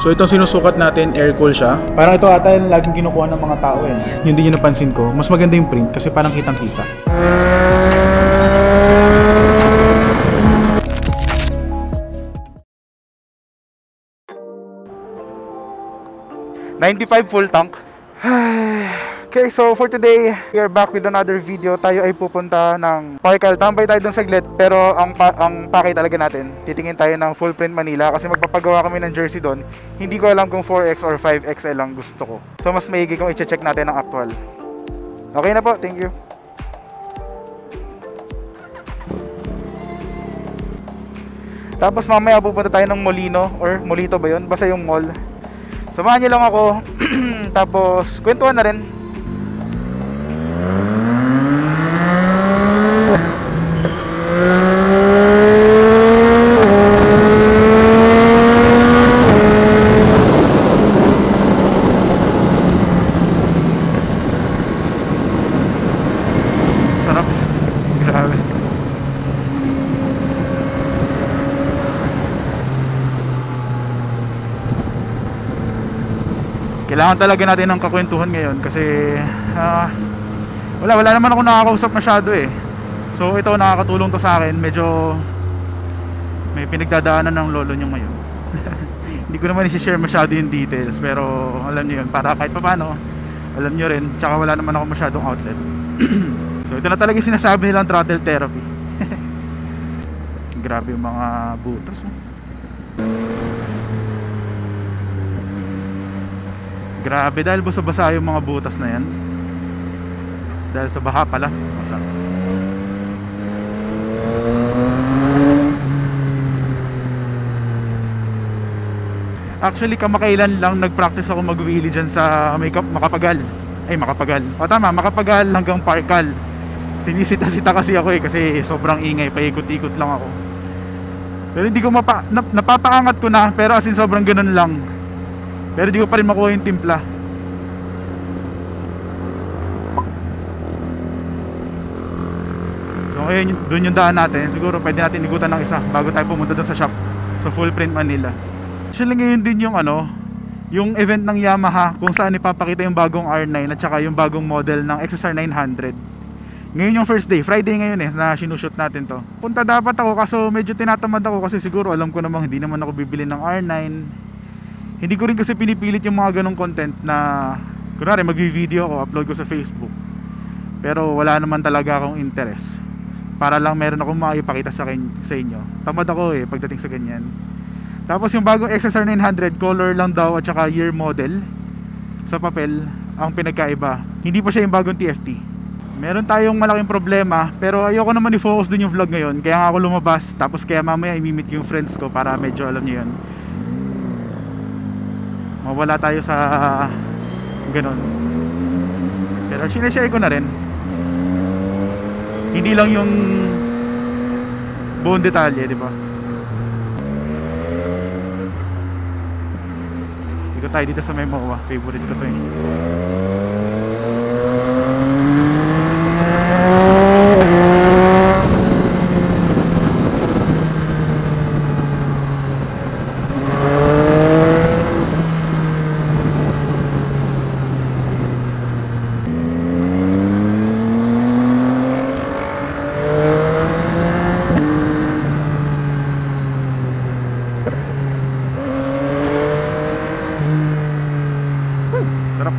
So ito sinusukat natin, air cool siya. Parang ito ata yung laging kinukuha ng mga tao eh. Yun din yung napansin ko. Mas maganda yung print kasi parang kitang-kita. $95 full tank. Okay, so for today, we are back with another video. Tayo ay pupunta ng Parkal. Tambay tayo dun saglit, pero ang pakay talaga natin, titingin tayo ng full print Manila kasi magpapagawa kami ng jersey doon. Hindi ko alam kung 4X or 5XL lang gusto ko. So mas maigi kung i-check natin ang actual. Okay na po, thank you. Tapos mamaya pupunta tayo ng Molino or Molito ba yun? Basta yung mall. Samahan nyo lang ako. Tapos kwentuhan na rin. Sarap. Grabe. Kailangan talaga natin ng kakwentuhan ngayon kasi wala naman ako nakakausap masyado eh. So ito, nakakatulong to sa akin. Medyo may pinagdadaanan ng lolo nyo ngayon. Hindi ko naman i-share masyado yung details, pero alam nyo yun, para kahit paano alam nyo rin. Tsaka wala naman ako masyadong outlet. So ito na talaga yung sinasabi nilang throttle therapy. Grabe yung mga butas oh. Grabe, dahil basa-basa yung mga butas na yan. Dahil sa baha pala, basa. Actually, kamakailan lang nag-practice ako mag-wheelie dyan sa Makapagal. Ay, Makapagal. O tama, Makapagal hanggang Parkal. Sinisita-sita kasi ako eh, kasi sobrang ingay, paikot-ikot lang ako. Pero hindi ko napapaangat ko na, pero as in sobrang ganun lang. Pero di ko pa rin makuha yung timpla. So ngayon, doon yung daan natin. Siguro pwede natin ikutan ng isa bago tayo pumunta doon sa shop, sa Full Print Manila. Actually ngayon din yung yung event ng Yamaha, kung saan ipapakita yung bagong R9 at saka yung bagong model ng XSR 900. Ngayon yung first day, Friday ngayon eh, na sinushoot natin to. Punta dapat ako, kaso medyo tinatamad ako kasi siguro alam ko namang hindi naman ako bibili ng R9. Hindi ko rin kasi pinipilit yung mga ganong content na kunwari mag-video ako, upload ko sa Facebook. Pero wala naman talaga akong interest. Para lang meron akong maipakita sa inyo. Tamad ako eh pagdating sa ganyan. Tapos yung bagong XSR 900, color lang daw at saka year model sa papel ang pinagkaiba. Hindi pa siya yung bagong TFT. Meron tayong malaking problema, pero ayoko naman i-focus din yung vlog ngayon. Kaya nga ako lumabas, tapos kaya mamaya i-meet yung friends ko para medyo alam niyo yun, mawala tayo sa ganon. Pero sinashare ko na rin. Hindi lang yung buong detalye, di ba? Dito tayo dito sa Memoa. Favorite ko to eh. Sarap.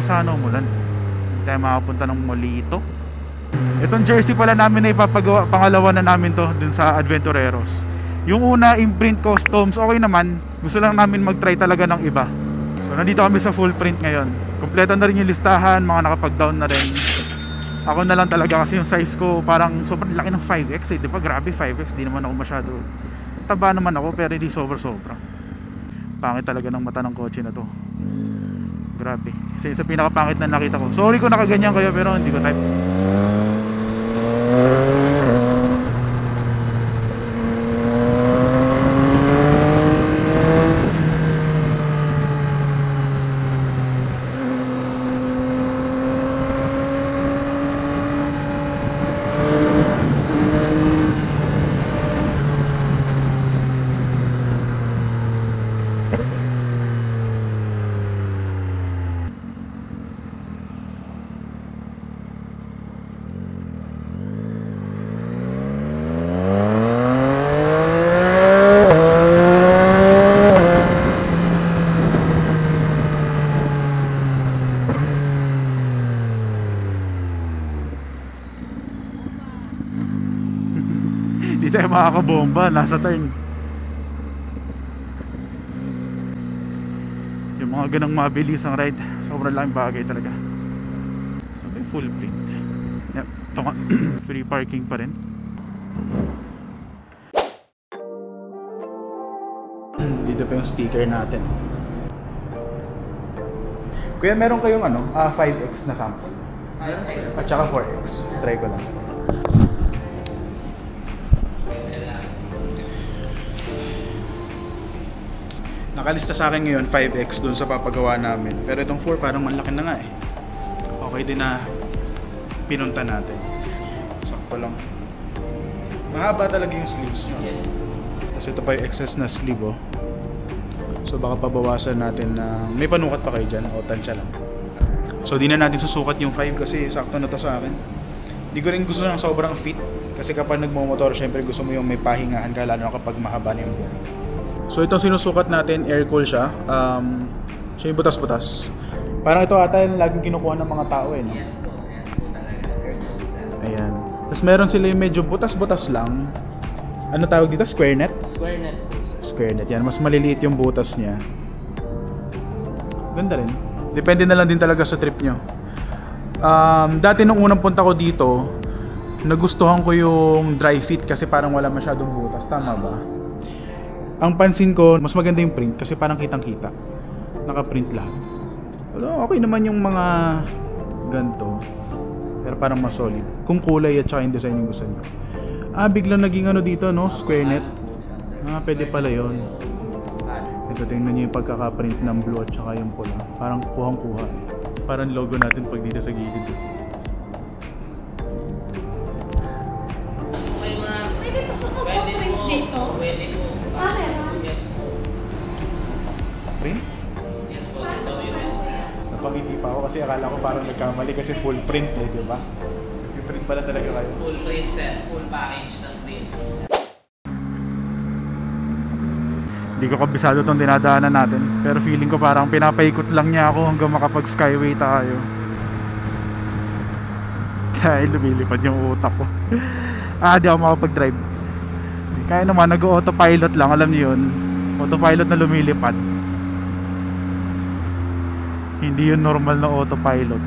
sana umulan. Hindi tayo makapunta ng Molito. Itong jersey pala namin na ipapagawa, pangalawa na namin to dun sa Adventureros. Yung una, imprint customs, okay naman. Gusto lang namin mag-try talaga ng iba. So nandito kami sa full print ngayon. Kompleto na rin yung listahan, mga nakapag-down na rin. Ako na lang talaga kasi yung size ko parang sobrang laki ng 5X eh. Di ba? Grabe 5X, di naman ako masyado. Taba naman ako pero hindi sobra-sobra. Pangit talaga ng mata ng kotse na to. Grabe. Kasi sa pinakapangit na nakita ko. Sorry kung nakaganyan kayo pero hindi ko type. Hindi tayo makakabomba, nasa turn. Yung mga ganang mabilis ang ride, sobrang laking bagay talaga. So may full print. Yep, ito nga. Free parking pa rin. Dito pa yung sticker natin. Kuya, meron kayong 5X na sample? At saka 4X. Try ko lang. Nakalista sa akin ngayon 5X dun sa papagawa namin. Pero itong 4 parang malaki na nga eh. Okay din na pinunta natin. Sakto lang. Mahaba talaga yung sleeves nyo. Yes. Tapos ito pa yung excess na sleeve oh. So baka pabawasan natin na may panukat pa kayo dyan o tansya lang. So di na natin susukat yung 5 kasi sakto na to sa akin. Di ko rin gusto ng sobrang fit. Kasi kapag nagmamotor syempre gusto mo yung may pahingahan ka lalo na kapag mahaba na yung buhok. So itong sinusukat natin, air cool siya. Siya yung butas-butas. Parang ito ata yung laging kinukuha ng mga tao eh, no? Ayan. Tapos meron sila yung medyo butas-butas lang. Ano tawag dito? Square net? Square net. Square net. Yan. Mas maliliit yung butas niya. Ganda rin. Depende na lang din talaga sa trip nyo. Dati nung unang punta ko dito, nagustuhan ko yung dry fit kasi parang wala masyadong butas. Tama ba? Ang pansin ko, mas maganda yung print kasi parang kitang-kita. Naka-print lahat. Okay naman yung mga ganito. Pero parang mas solid. Kung kulay at saka yung design yung gusto nyo. Biglang naging dito, no? Square net. Pwede pala yun. Ito, tingnan nyo yung pagkaka-print ng blue at saka yung pula. Parang kuhang-kuha. Parang logo natin pag dito sa gilid. Pwede po print dito? Pwede po. Yes po. Print? Yes po. Documents. Napangiti pa ako kasi akala ko parang nagkamali kasi full print eh, di ba? Print pala talaga kayo. Full print set. Full package ng print. Hindi ko kabisado itong dinadaanan natin. Pero feeling ko parang pinapaikot lang niya ako hanggang makapag skyway tayo. Kaya lumilipad yung utak ko. Di ako makapag-drive. Kaya naman nag-autopilot lang, alam niyo yun. Autopilot na lumilipad. Hindi yun normal na autopilot.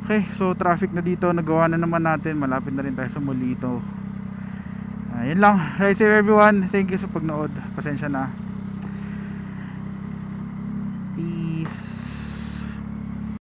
Okay, so traffic na dito, nagawa na naman natin, malapit na rin tayo sa Molito. Yun lang, ride safe everyone, thank you sa pagnood, pasensya na, peace.